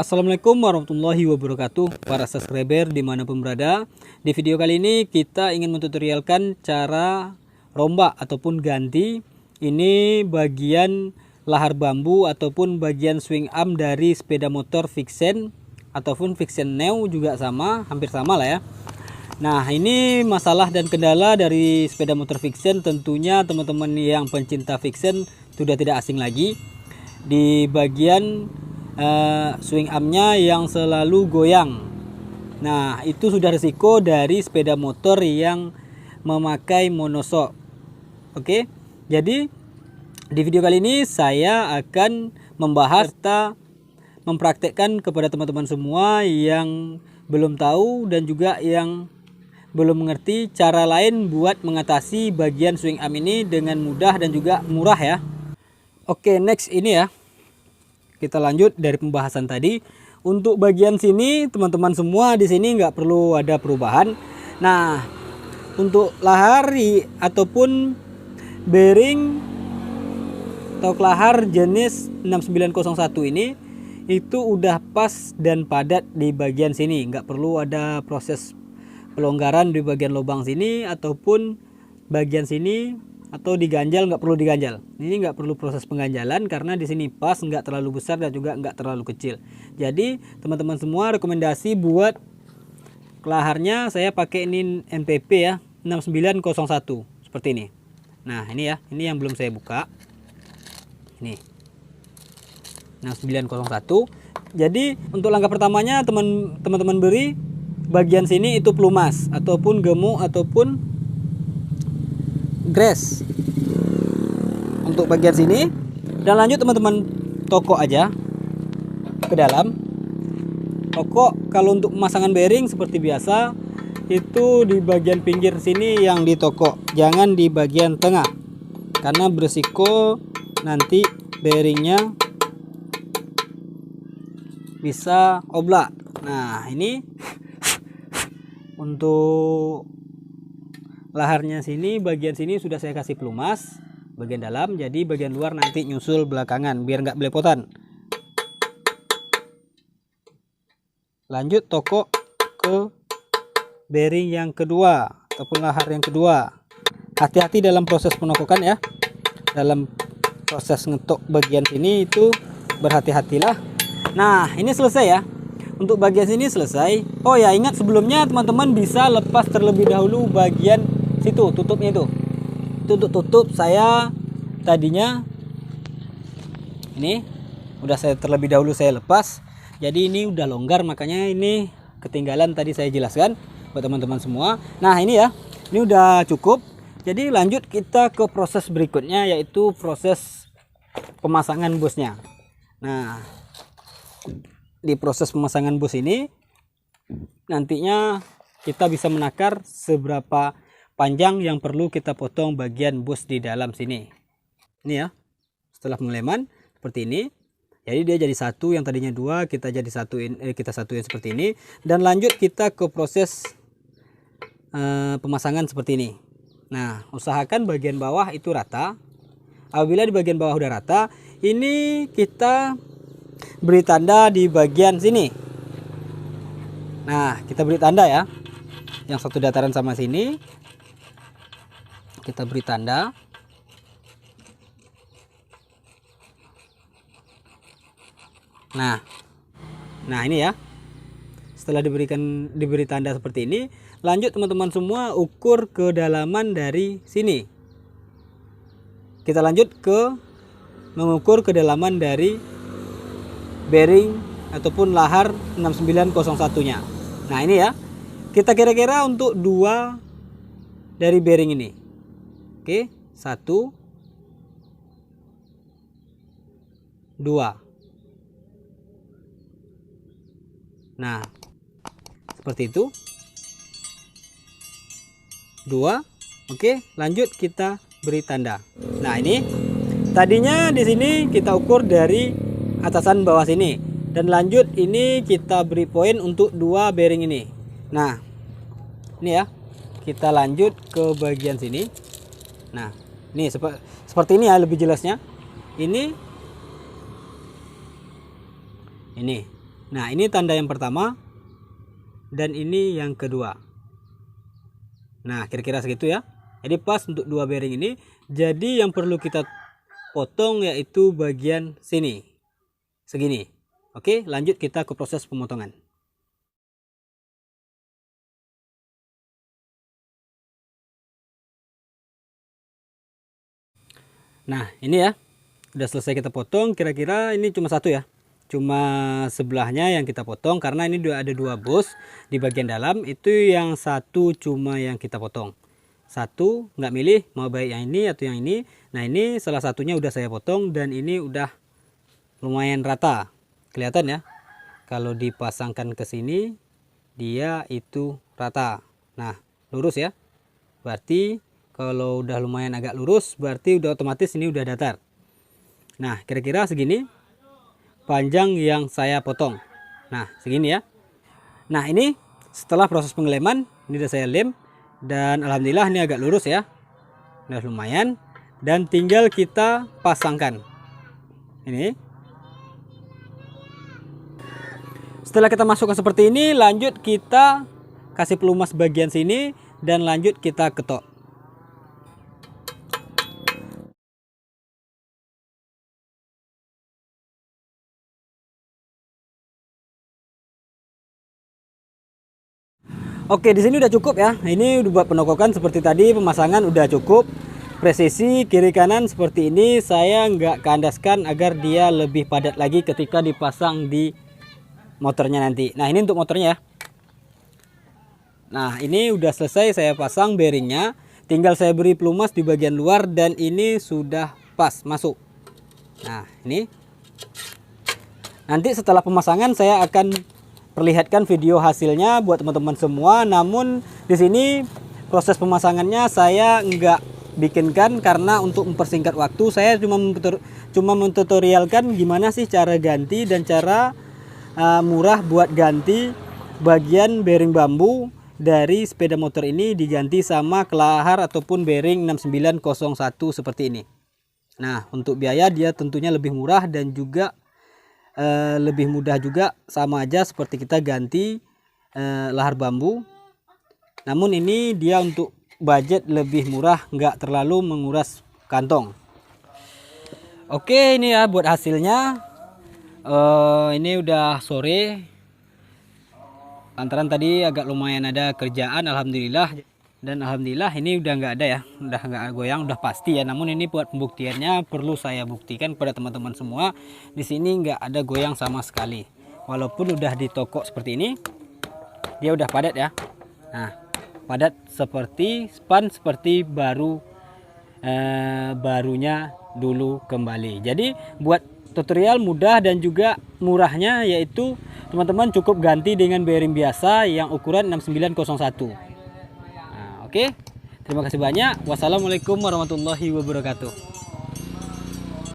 Assalamualaikum warahmatullahi wabarakatuh para subscriber dimanapun berada. Di video kali ini kita ingin mentutorialkan cara rombak ataupun ganti ini bagian lahar bambu ataupun bagian swing arm dari sepeda motor Vixen ataupun Vixen Neo, juga sama, hampir sama lah ya. Nah, ini masalah dan kendala dari sepeda motor Vixen. Tentunya teman-teman yang pencinta Vixen sudah tidak asing lagi di bagian swing armnya yang selalu goyang. Nah, itu sudah risiko dari sepeda motor yang memakai monoshock. Oke, jadi di video kali ini saya akan membahas serta mempraktekkan kepada teman-teman semua yang belum tahu dan juga yang belum mengerti cara lain buat mengatasi bagian swing arm ini dengan mudah dan juga murah ya. Oke, next ini ya. Kita lanjut dari pembahasan tadi. Untuk bagian sini teman-teman semua di sini nggak perlu ada perubahan. Nah, untuk lahar ataupun bearing atau lahar jenis 6901 ini itu udah pas dan padat di bagian sini. Nggak perlu ada proses pelonggaran di bagian lubang sini ataupun bagian sini atau diganjal, nggak perlu diganjal. Ini nggak perlu proses pengganjalan karena di sini pas, nggak terlalu besar dan juga nggak terlalu kecil. Jadi teman-teman semua, rekomendasi buat laharnya saya pakai ini MPP ya 6901 seperti ini. Nah, ini ya, ini yang belum saya buka. Ini 6901. Jadi untuk langkah pertamanya teman-teman beri bagian sini itu pelumas ataupun gemuk ataupun grass untuk bagian sini, dan lanjut teman-teman tokok aja ke dalam tokok. Kalau untuk pemasangan bearing seperti biasa itu di bagian pinggir sini yang ditokok, jangan di bagian tengah karena berisiko nanti bearingnya bisa oblak. Nah, ini untuk laharnya sini, bagian sini sudah saya kasih pelumas bagian dalam, jadi bagian luar nanti nyusul belakangan biar nggak belepotan. Lanjut tokok ke bearing yang kedua ataupun lahar yang kedua. Hati-hati dalam proses penokokan ya, dalam proses ngetok bagian sini itu berhati-hatilah. Nah, ini selesai ya. Untuk bagian sini selesai. Oh ya, ingat sebelumnya teman-teman bisa lepas terlebih dahulu bagian situ tutupnya itu. Itu untuk tutup saya tadinya ini udah saya terlebih dahulu saya lepas. Jadi ini udah longgar, makanya ini ketinggalan tadi saya jelaskan buat teman-teman semua. Nah, ini ya. Ini udah cukup. Jadi lanjut kita ke proses berikutnya, yaitu proses pemasangan busnya. Nah, di proses pemasangan bus ini nantinya kita bisa menakar seberapa panjang yang perlu kita potong bagian bus di dalam sini. Ini ya, setelah pengeleman seperti ini, jadi dia jadi satu, yang tadinya dua kita jadi satuin, kita satuin seperti ini. Dan lanjut kita ke proses pemasangan seperti ini. Nah, usahakan bagian bawah itu rata. Apabila di bagian bawah udah rata, ini kita beri tanda di bagian sini. Nah, kita beri tanda ya, yang satu dataran sama sini kita beri tanda. Nah ini ya, setelah diberi tanda seperti ini, lanjut teman-teman semua ukur kedalaman dari sini. Kita lanjut ke mengukur kedalaman dari bearing ataupun lahar 6901 nya. Nah, ini ya, kita kira-kira untuk dua dari bearing ini. Oke, 1 2. Nah, seperti itu 2. Oke, lanjut kita beri tanda. Nah, ini tadinya di sini kita ukur dari atasan bawah sini, dan lanjut ini kita beri poin untuk dua bearing ini. Nah, ini ya, kita lanjut ke bagian sini. Nah, ini seperti ini ya lebih jelasnya. Ini Nah, ini tanda yang pertama dan ini yang kedua. Nah, kira-kira segitu ya. Jadi pas untuk dua bearing ini. Jadi yang perlu kita potong yaitu bagian sini. Segini. Oke, lanjut kita ke proses pemotongan. Nah, ini ya. Udah selesai kita potong. Kira-kira ini cuma satu ya. Cuma sebelahnya yang kita potong karena ini udah ada dua bos di bagian dalam. Itu yang satu cuma yang kita potong. Satu nggak milih mau baik yang ini atau yang ini. Nah, ini salah satunya udah saya potong dan ini udah lumayan rata. Kelihatan ya. Kalau dipasangkan ke sini dia itu rata. Nah, lurus ya. Berarti kalau udah lumayan agak lurus berarti udah otomatis ini udah datar. Nah, kira-kira segini panjang yang saya potong. Nah, segini ya. Nah, ini setelah proses pengeleman ini udah saya lem dan alhamdulillah ini agak lurus ya. Udah lumayan dan tinggal kita pasangkan. Ini. Setelah kita masukkan seperti ini, lanjut kita kasih pelumas bagian sini dan lanjut kita ketok. Oke, di sini udah cukup ya. Ini udah buat penokokan seperti tadi, pemasangan udah cukup. Presisi kiri kanan seperti ini, saya nggak kandaskan agar dia lebih padat lagi ketika dipasang di motornya nanti. Nah, ini untuk motornya ya. Nah, ini udah selesai saya pasang bearingnya. Tinggal saya beri pelumas di bagian luar dan ini sudah pas masuk. Nah, ini. Nanti setelah pemasangan saya akan perlihatkan video hasilnya buat teman-teman semua. Namun di sini proses pemasangannya saya nggak bikinkan karena untuk mempersingkat waktu. Saya cuma mentutorialkan gimana sih cara ganti dan cara murah buat ganti bagian bearing bambu dari sepeda motor ini diganti sama kelahar ataupun bearing 6901 seperti ini. Nah, untuk biaya dia tentunya lebih murah dan juga lebih mudah juga, sama aja seperti kita ganti lahar bambu. Namun ini dia untuk budget lebih murah, nggak terlalu menguras kantong. Oke, ini ya buat hasilnya. Ini udah sore, lantaran tadi agak lumayan ada kerjaan, alhamdulillah. Dan alhamdulillah ini udah nggak ada ya, udah nggak goyang, udah pasti ya. Namun ini buat pembuktiannya perlu saya buktikan kepada teman-teman semua. Di sini nggak ada goyang sama sekali. Walaupun udah di toko seperti ini, dia udah padat ya. Nah, padat seperti span seperti barunya dulu kembali. Jadi buat tutorial mudah dan juga murahnya, yaitu teman-teman cukup ganti dengan bearing biasa yang ukuran 6901. Oke, terima kasih banyak. Wassalamualaikum warahmatullahi wabarakatuh.